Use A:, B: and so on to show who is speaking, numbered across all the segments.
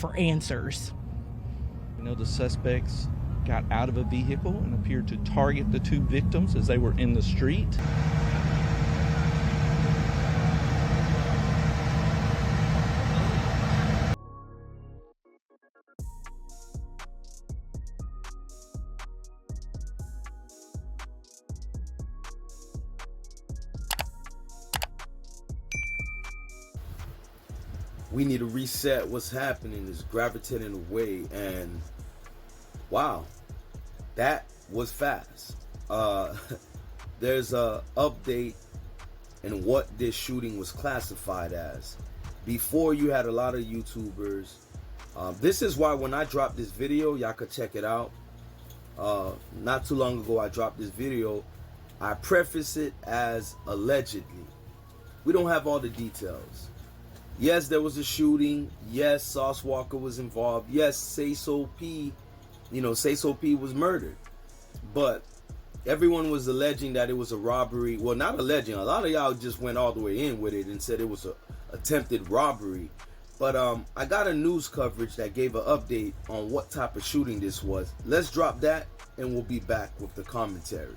A: for answers.
B: The suspects got out of a vehicle and appeared to target the two victims as they were in the street.
C: We need to reset what's happening, is gravitating away, and wow, that was fast. There's a update in what this shooting was classified as. Before, you had a lot of YouTubers. This is why when I dropped this video, y'all could check it out. Not too long ago I dropped this video. I preface it as allegedly. We don't have all the details. Yes, there was a shooting. Yes, Sauce Walka was involved. Yes, Sayso P, Sayso P was murdered. But everyone was alleging that it was a robbery. Well, not alleging. A lot of y'all just went all the way in with it and said it was a attempted robbery. But I got a news coverage that gave an update on what type of shooting this was. Let's drop that and we'll be back with the commentary.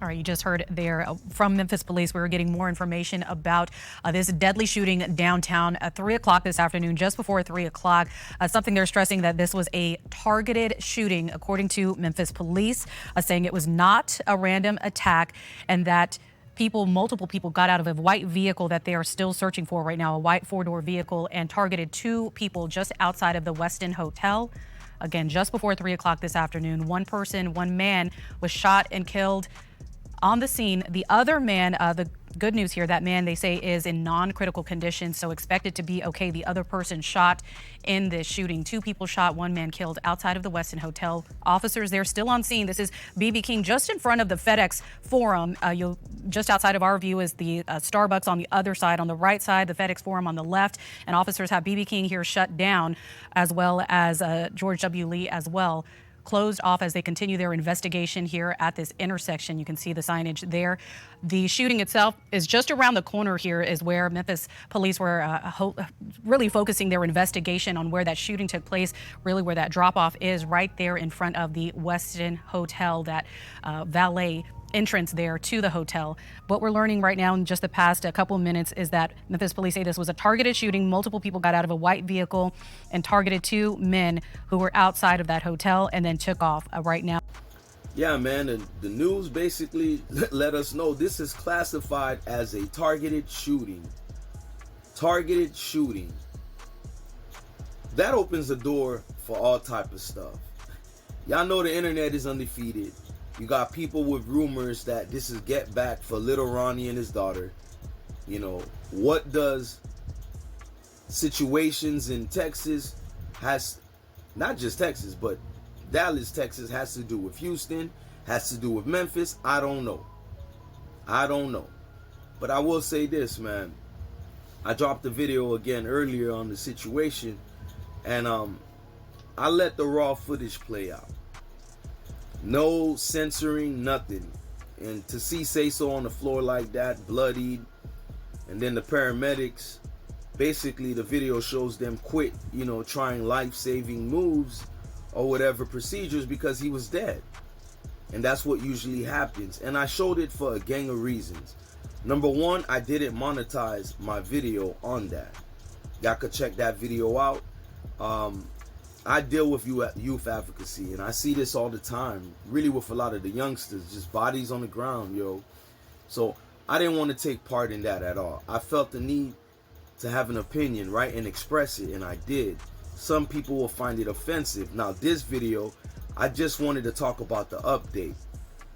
D: All right, you just heard there from Memphis Police. We were getting more information about this deadly shooting downtown at 3 o'clock this afternoon, just before 3 o'clock. Something they're stressing that this was a targeted shooting, according to Memphis Police, saying it was not a random attack, and that multiple people got out of a white vehicle that they are still searching for right now, a white four-door vehicle, and targeted two people just outside of the Westin Hotel. Again, just before 3 o'clock this afternoon, one man was shot and killed on the scene. The other man, the good news here, that man, they say, is in non-critical condition, so expected to be okay. The other person shot in this shooting. Two people shot, one man killed outside of the Westin Hotel. Officers, they're still on scene. This is BB King just in front of the FedEx Forum. Just outside of our view is the Starbucks on the other side. On the right side, the FedEx Forum on the left. And officers have BB King here shut down, as well as George W. Lee as well, closed off as they continue their investigation here at this intersection. You can see the signage there. The shooting itself is just around the corner here, is where Memphis Police were really focusing their investigation on where that shooting took place, really where that drop-off is, right there in front of the Westin Hotel, that valet entrance there to the hotel. What we're learning right now in just the past couple minutes is that Memphis Police say this was a targeted shooting. Multiple people got out of a white vehicle and targeted two men who were outside of that hotel and then took off right now.
C: Yeah, man, the news basically let us know this is classified as a targeted shooting. Targeted shooting. That opens the door for all type of stuff. Y'all know the internet is undefeated. You got people with rumors that this is get back for little Ronnie and his daughter. What does situations in Texas has, not just Texas, but Dallas, Texas, has to do with Houston, has to do with Memphis? I don't know. But I will say this, man. I dropped a video again earlier on the situation, and I let the raw footage play out. No censoring, nothing. And to see Sayso on the floor like that, bloodied, and then the paramedics, basically the video shows them quit, trying life-saving moves or whatever procedures because he was dead. And that's what usually happens. And I showed it for a gang of reasons. Number one, I didn't monetize my video on that. Y'all could check that video out. I deal with youth advocacy, and I see this all the time, really with a lot of the youngsters, just bodies on the ground, yo. So I didn't want to take part in that at all. I felt the need to have an opinion, right, and express it, and I did. Some people will find it offensive. Now, this video, I just wanted to talk about the update.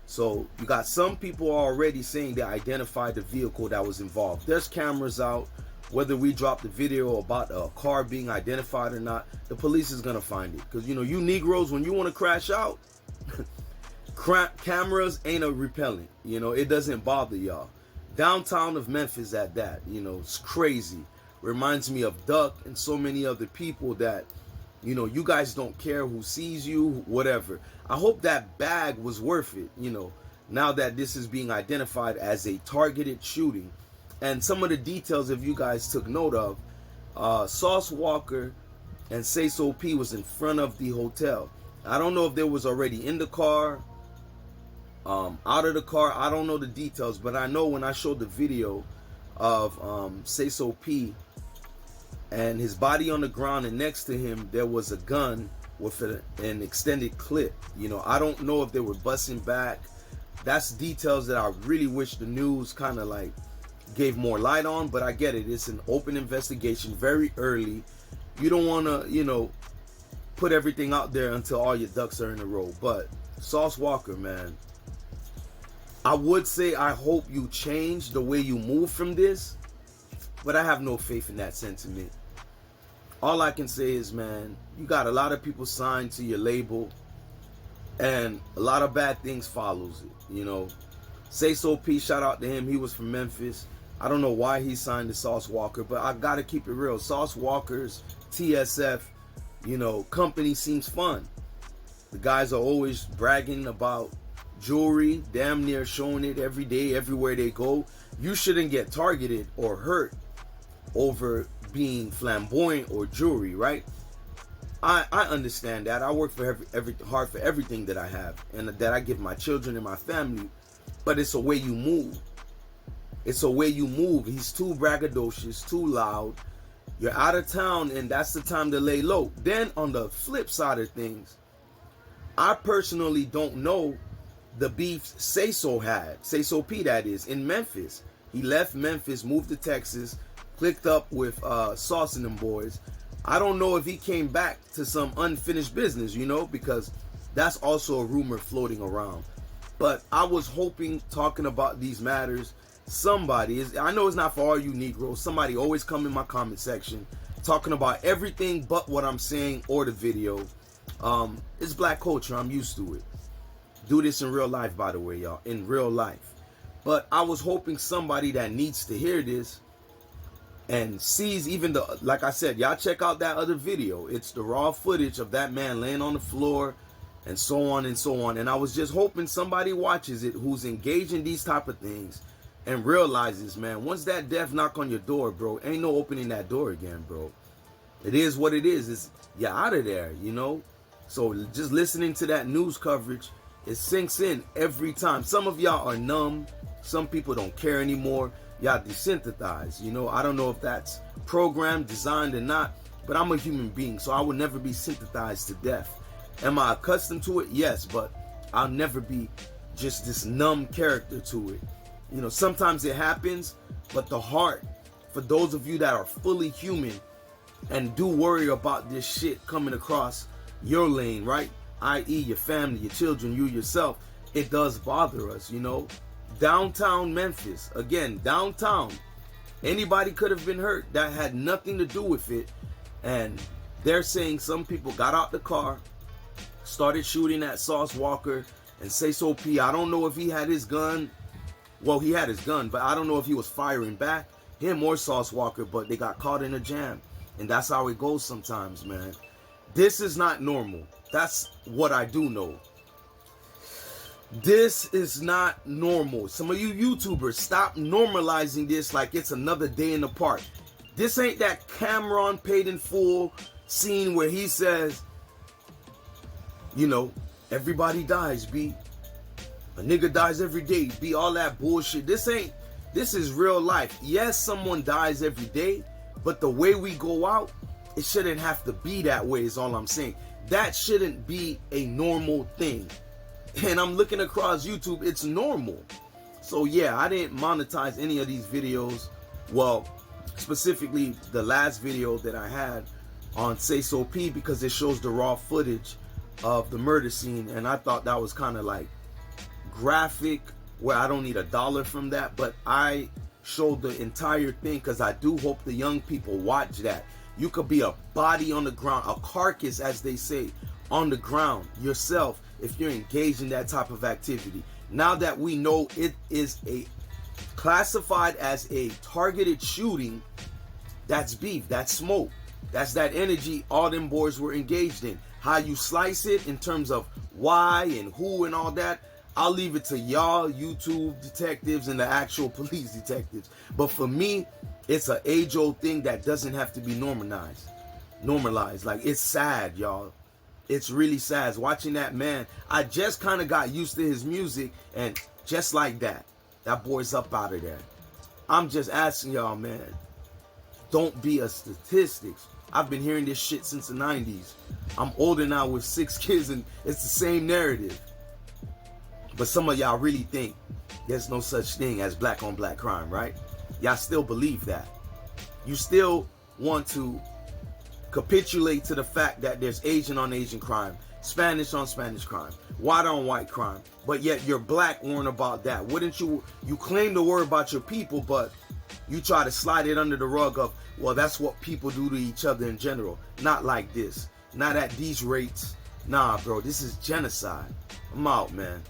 C: So you got some people already saying they identified the vehicle that was involved. There's cameras out. Whether we drop the video about a car being identified or not, the police is going to find it. Because, you Negroes, when you want to crash out, cameras ain't a repellent. It doesn't bother y'all. Downtown of Memphis at that, it's crazy. Reminds me of Duck and so many other people that, you guys don't care who sees you, whatever. I hope that bag was worth it, now that this is being identified as a targeted shooting. And some of the details, if you guys took note of, Sauce Walka and Sayso P was in front of the hotel. I don't know if they was already in the car, out of the car. I don't know the details, but I know when I showed the video of Sayso P and his body on the ground, and next to him there was a gun with an extended clip. You know, I don't know if they were busting back. That's details that I really wish the news kind of like gave more light on, but I get it. It's an open investigation, very early. You don't want to, you know, put everything out there until all your ducks are in a row. But Sauce Walka, man, I would say I hope you change the way you move from this, but I have no faith in that sentiment. All I can say is, man, you got a lot of people signed to your label, and a lot of bad things follows it, you know. Sayso P, shout out to him. He was from Memphis. I don't know why he signed to Sauce Walka, but I gotta keep it real. Sauce Walker's TSF, you know, company seems fun. The guys are always bragging about jewelry, damn near showing it every day, everywhere they go. You shouldn't get targeted or hurt over being flamboyant or jewelry, right? I understand that. I work for hard for everything that I have and that I give my children and my family, but it's a way you move. It's a way you move. He's too braggadocious, too loud. You're out of town, and that's the time to lay low. Then on the flip side of things, I personally don't know the beef Sayso had, Sayso P that is, in Memphis. He left Memphis, moved to Texas, clicked up with Sauce and them boys. I don't know if he came back to some unfinished business, you know, because that's also a rumor floating around. But I was hoping, talking about these matters, somebody is, I know it's not for all you Negroes, somebody always come in my comment section talking about everything but what I'm saying or the video. It's black culture, I'm used to it. Do this in real life, by the way, y'all, in real life. But I was hoping somebody that needs to hear this and sees even the, like I said, y'all check out that other video. It's the raw footage of that man laying on the floor and so on and so on. And I was just hoping somebody watches it who's engaged in these type of things and realizes, man, once that death knock on your door, bro, ain't no opening that door again, bro. It is what it is. It's, you're out of there, you know? So just listening to that news coverage, it sinks in every time. Some of y'all are numb. Some people don't care anymore. Y'all desensitized, you know? I don't know if that's programmed, designed or not, but I'm a human being, so I will never be sympathized to death. Am I accustomed to it? Yes, but I'll never be just this numb character to it. You know, sometimes it happens, but the heart, for those of you that are fully human and do worry about this shit coming across your lane, right? I.e. your family, your children, you yourself, it does bother us, you know? Downtown Memphis, again, downtown, anybody could have been hurt. That had nothing to do with it. And they're saying some people got out the car, started shooting at Sauce Walka and Sayso P. I don't know if he had his gun. Well, he had his gun, but I don't know if he was firing back, him or Sauce Walka, but they got caught in a jam. And that's how it goes sometimes, man. This is not normal. That's what I do know. This is not normal. Some of you YouTubers, stop normalizing this like it's another day in the park. This ain't that Cameron paid in full scene where he says, you know, everybody dies, B. A nigga dies every day, be all that bullshit. This is real life. Yes, someone dies every day, but the way we go out, it shouldn't have to be that way is all I'm saying. That shouldn't be a normal thing. And I'm looking across YouTube, it's normal. So yeah, I didn't monetize any of these videos. Well, specifically the last video that I had on Sayso P because it shows the raw footage of the murder scene, and I thought that was kind of like graphic where I don't need $1 from that, but I showed the entire thing because I do hope the young people watch that. You could be a body on the ground, a carcass as they say, on the ground yourself if you're engaged in that type of activity. Now that we know it is a classified as a targeted shooting, that's beef, that's smoke, that's that energy all them boys were engaged in. How you slice it in terms of why and who and all that, I'll leave it to y'all YouTube detectives and the actual police detectives. But for me, it's an age-old thing that doesn't have to be normalized. normalized. Like, it's sad, y'all. It's really sad. Watching that man, I just kind of got used to his music, and just like that, that boy's up out of there. I'm just asking y'all, man, don't be a statistics. I've been hearing this shit since the 90s. I'm older now with 6 kids, and it's the same narrative. But some of y'all really think there's no such thing as black on black crime, right? Y'all still believe that. You still want to capitulate to the fact that there's Asian on Asian crime, Spanish on Spanish crime, white on white crime, but yet you're black worrying about that. Wouldn't you claim to worry about your people, but you try to slide it under the rug of, well, that's what people do to each other in general. Not like this. Not at these rates. Nah, bro, this is genocide. I'm out, man.